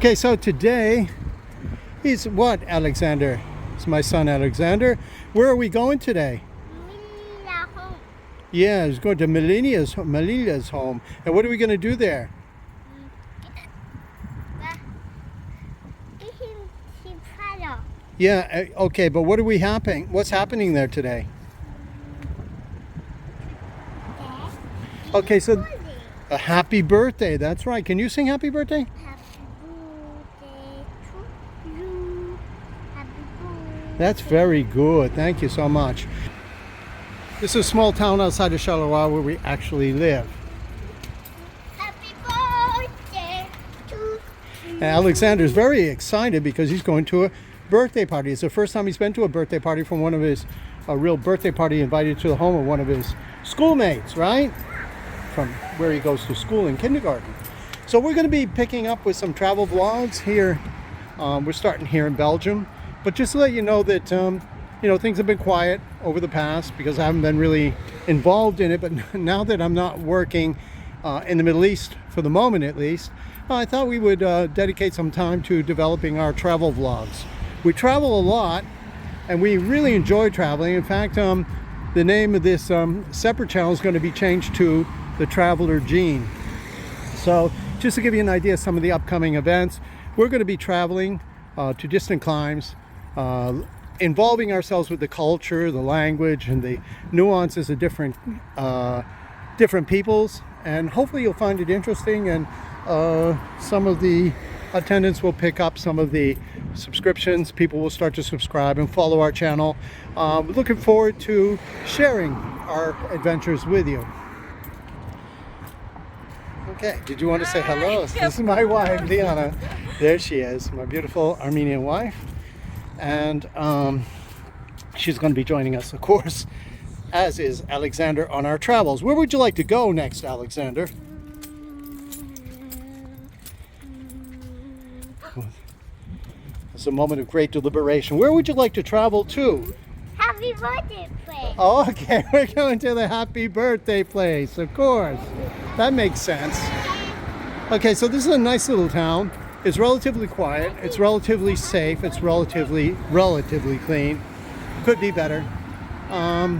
Okay, so today is what, Alexander? It's my son Alexander. Where are we going today? Melina home. Yeah, he's going to Melina's home. And what are we going to do there? Yeah, okay, but what's happening there today? Okay, so a happy birthday. That's right. Can you sing happy birthday? Happy birthday to you. Happy birthday. That's very good. Thank you so much. This is a small town outside of Charleroi where we actually live. Happy birthday to you. And Alexander's very excited because he's going to a birthday party. It's the first time he's been to a birthday party from a real birthday party invited to the home of one of his schoolmates, right? From where he goes to school in kindergarten. So we're going to be picking up with some travel vlogs here. We're starting here in Belgium, but just to let you know that things have been quiet over the past because I haven't been really involved in it. But now that I'm not working in the Middle East, for the moment at least, I thought we would dedicate some time to developing our travel vlogs. We travel a lot and we really enjoy traveling. In fact, the name of this separate channel is going to be changed to The Traveler Gene. So just to give you an idea of some of the upcoming events, we're going to be traveling to distant climes, involving ourselves with the culture, the language, and the nuances of different peoples. And hopefully you'll find it interesting, and some of the attendants will pick up some of the subscriptions. People will start to subscribe and follow our channel. Looking forward to sharing our adventures with you. Okay, did you want to say hello? This is my wife, Liana. There she is, my beautiful Armenian wife. And she's going to be joining us, of course, as is Alexander, on our travels. Where would you like to go next, Alexander? It's a moment of great deliberation. Where would you like to travel to? Happy birthday place. Oh, okay, we're going to the happy birthday place, of course. That makes sense. Okay, so this is a nice little town. It's relatively quiet. It's relatively safe. It's relatively clean. Could be better. That's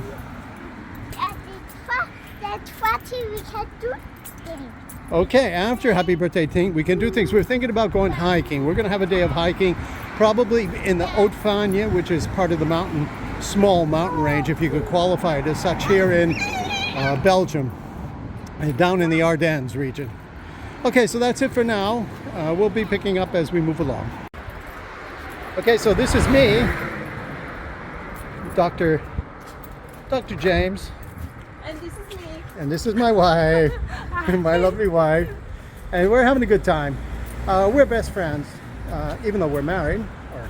what we can do. Okay, after happy birthday thing, we can do things. We're thinking about going hiking. We're going to have a day of hiking, probably in the Haute-Fagne, which is part of the small mountain range, if you could qualify it as such, here in Belgium, down in the Ardennes region. Okay, so that's it for now. We'll be picking up as we move along. Okay, so this is me, Dr. James. And this is me. And this is my wife, my lovely wife. And we're having a good time. We're best friends, even though we're married, or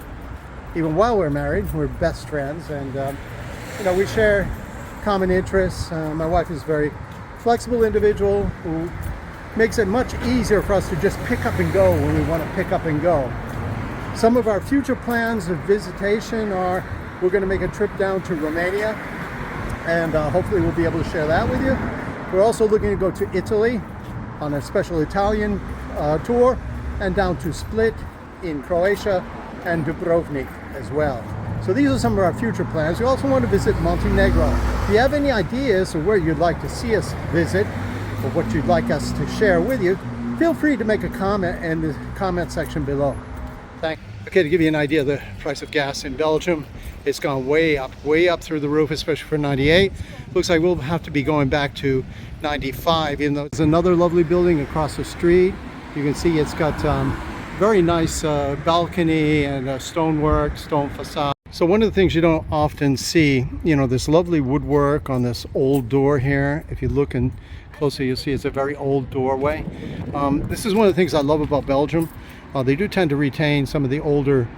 even while we're married, we're best friends. And, we share common interests. My wife is a very flexible individual who makes it much easier for us to just pick up and go when we want to pick up and go. Some of our future plans of visitation are, we're going to make a trip down to Romania, and hopefully we'll be able to share that with you. We're also looking to go to Italy on a special Italian tour, and down to Split in Croatia and Dubrovnik as well. So these are some of our future plans. We also want to visit Montenegro. If you have any ideas of where you'd like to see us visit, or what you'd like us to share with you, feel free to make a comment in the comment section below. Thanks. Okay, to give you an idea of the price of gas in Belgium, it's gone way up through the roof, especially for 98. Looks like we'll have to be going back to 95, even though it's another lovely building across the street. You can see it's got very nice balcony and stonework, stone facade. So one of the things you don't often see, this lovely woodwork on this old door here. If you look in closer, you'll see it's a very old doorway. This is one of the things I love about Belgium. They do tend to retain some of the older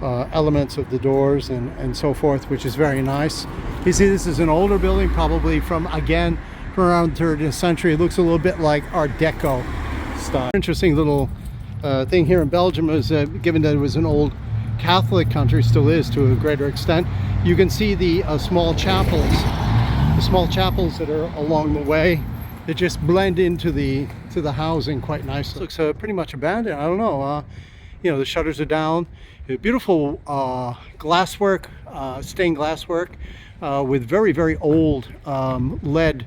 elements of the doors and so forth, which is very nice. You see, this is an older building, probably from around the 30th century. It looks a little bit like Art Deco style. Interesting little thing here in Belgium is given that it was an old Catholic country, still is to a greater extent, you can see the small chapels that are along the way. They just blend into the housing quite nicely. Looks pretty much abandoned. I don't know. You know, the shutters are down. Beautiful glasswork, stained glasswork, with very, very old lead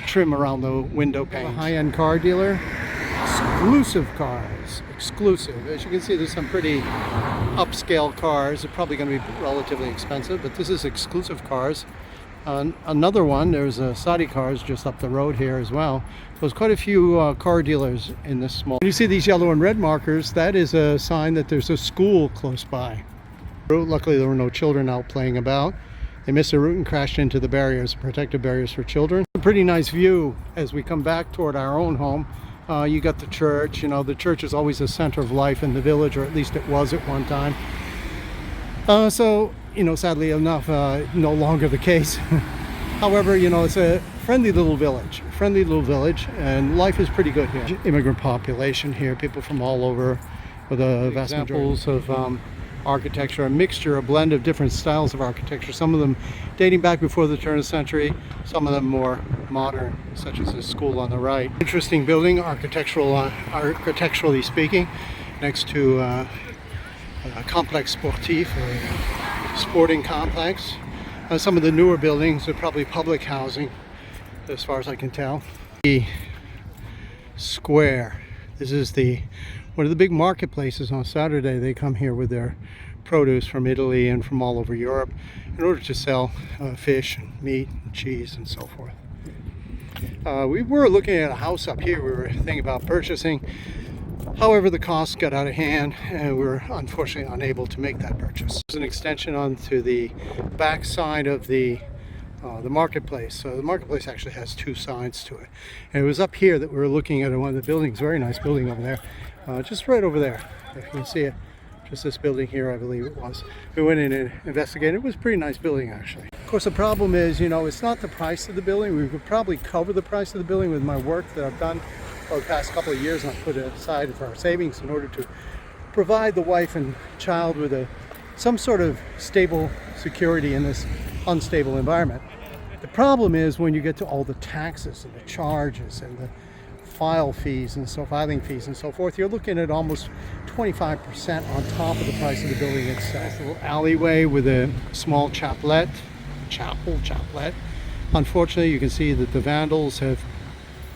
trim around the window pane. A high-end car dealer. Exclusive cars. Exclusive. As you can see, there's some pretty upscale cars. They're probably going to be relatively expensive, but this is exclusive cars. Another one, there's Saudi cars just up the road here as well. There's quite a few car dealers in this small. When you see these yellow and red markers, that is a sign that there's a school close by. Luckily, there were no children out playing about. They missed their route and crashed into the barriers, protective barriers for children. A pretty nice view as we come back toward our own home. You got the church. You know, the church is always the center of life in the village, or at least it was at one time. So, you know, sadly enough, no longer the case. However, you know, it's a friendly little village, and life is pretty good here. Immigrant population here, people from all over, with a vast examples of architecture, a mixture, a blend of different styles of architecture, some of them dating back before the turn of the century, some of them more modern, such as this school on the right. Interesting building, architecturally speaking, next to a complex sportif, or sporting complex. Some of the newer buildings are probably public housing, as far as I can tell. The square. This is one of the big marketplaces on Saturday. They come here with their produce from Italy and from all over Europe in order to sell fish and meat and cheese and so forth. We were looking at a house up here we were thinking about purchasing. However, the costs got out of hand and we were unfortunately unable to make that purchase. There's an extension onto the back side of the marketplace. So the marketplace actually has two sides to it. And it was up here that we were looking at one of the buildings, very nice building over there, just right over there. If you can see it, just this building here, I believe it was. We went in and investigated. It was a pretty nice building, actually. Of course, the problem is, you know, it's not the price of the building. We could probably cover the price of the building with my work that I've done over the past couple of years, and I've put it aside for our savings in order to provide the wife and child with some sort of stable security in this unstable environment. The problem is when you get to all the taxes and the charges and the filing fees and so forth, you're looking at almost 25% on top of the price of the building itself. A little alleyway with a small chaplet. Unfortunately, you can see that the vandals have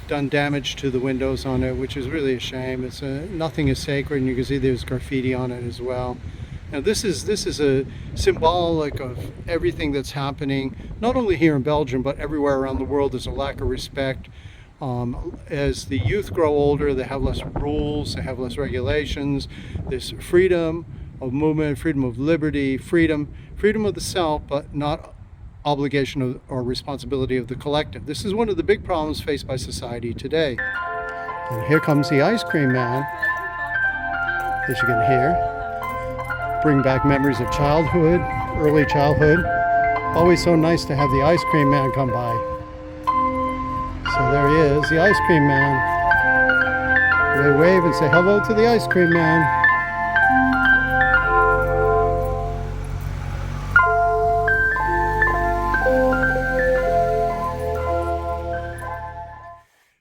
done damage to the windows on it, which is really a shame. It's nothing is sacred, and you can see there's graffiti on it as well. Now this is a symbolic of everything that's happening, not only here in Belgium, but everywhere around the world. There's a lack of respect. As the youth grow older, they have less rules, they have less regulations. There's freedom of movement, freedom of liberty, freedom of the self, but not obligation or responsibility of the collective. This is one of the big problems faced by society today. And here comes the ice cream man, as you can hear. Bring back memories of childhood, early childhood. Always so nice to have the ice cream man come by. So there he is, the ice cream man. They wave and say hello to the ice cream man.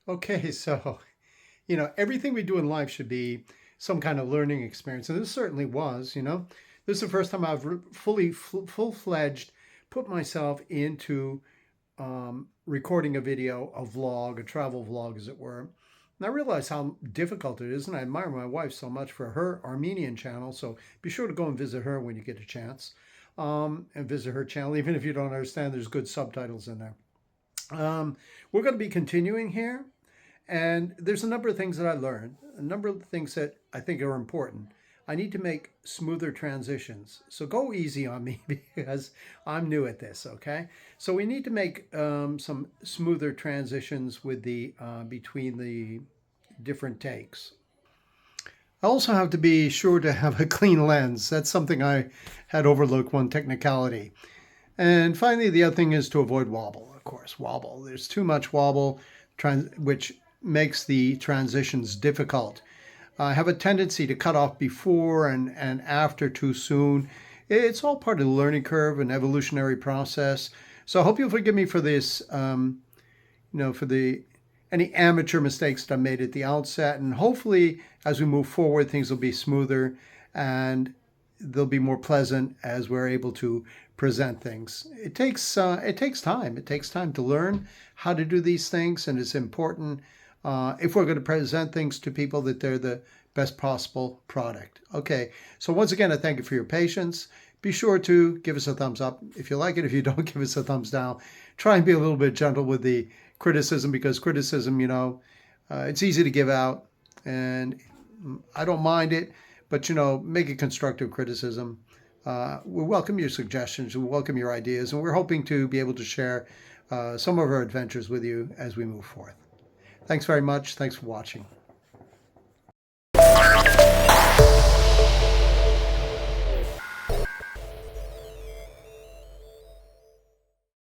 Okay, so, you know, everything we do in life should be some kind of learning experience. And this certainly was, you know. This is the first time I've full-fledged put myself into recording a video, a vlog, a travel vlog, as it were. And I realize how difficult it is, and I admire my wife so much for her Armenian channel. So be sure to go and visit her when you get a chance, and visit her channel. Even if you don't understand, there's good subtitles in there. We're going to be continuing here. And there's a number of things that I learned, a number of things that I think are important. I need to make smoother transitions. So go easy on me because I'm new at this, okay? So we need to make some smoother transitions with between the different takes. I also have to be sure to have a clean lens. That's something I had overlooked, one technicality. And finally, the other thing is to avoid wobble, of course, wobble. There's too much wobble, which makes the transitions difficult. I have a tendency to cut off before and after too soon. It's all part of the learning curve and evolutionary process. So I hope you'll forgive me for this, you know, for the any amateur mistakes that I made at the outset. And hopefully, as we move forward, things will be smoother and they'll be more pleasant as we're able to present things. It takes time. It takes time to learn how to do these things, and it's important if we're going to present things to people that they're the best possible product. Okay, so once again, I thank you for your patience. Be sure to give us a thumbs up if you like it. If you don't, give us a thumbs down. Try and be a little bit gentle with the criticism, because criticism, it's easy to give out, and I don't mind it, but, make a constructive criticism. We welcome your suggestions, we welcome your ideas, and we're hoping to be able to share some of our adventures with you as we move forth. Thanks very much. Thanks for watching.